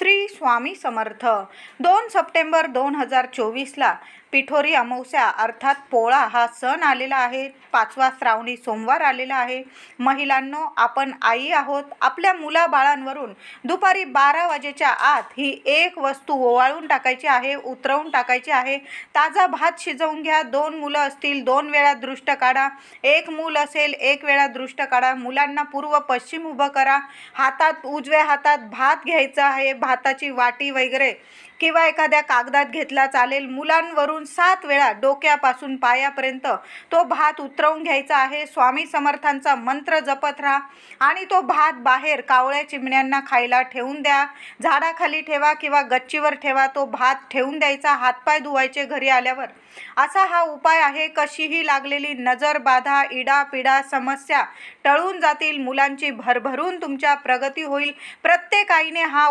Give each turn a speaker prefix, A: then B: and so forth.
A: Shri Swami Samarth. 2 September 2024ला Pithori Amavasya अर्थात पोळा हा सण आलेला आहे. 5वा श्रावणी सोमवार आलेला आहे. महिलांनो, आपण आई आहोत. आपल्या मुलाबाळांवरून दुपारी 12 वाजेच्या आत ही एक वस्तू ओवाळून टाकायची आहे, उतरवून टाकायची आहे. ताजा भात शिजवून घ्या. 2 मुलं असतील 2 वेळा दृष्ट काढा. 1 मूल असेल 1 वेळा दृष्ट काढा. मुलांना पूर्व पश्चिम उभं करा. हातात उजव्या हातात भात घ्यायचा आहे, भाताची वाटी वगैरे किंवा एखाद्या कागदात घेतला चालेल. मुलांवरून 7 वेळा डोक्यापासून पायापर्यंत तो भात उतरवून घ्यायचा आहे. स्वामी समर्थांचा मंत्र जपत राहा आणि तो भात बाहेर कावळ्या चिमण्यांना खायला ठेवून द्या. झाडाखाली ठेवा किंवा गच्चीवर ठेवा. तो भात ठेवून द्यायचा. हातपाय धुवायचे घरी आल्यावर. असा हा उपाय आहे. कशीही लागलेली नजर बाधा, इडापिडा, समस्या टळून जातील. मुलांची भरभरून तुमच्या प्रगती होईल. प्रत्येक आईने हा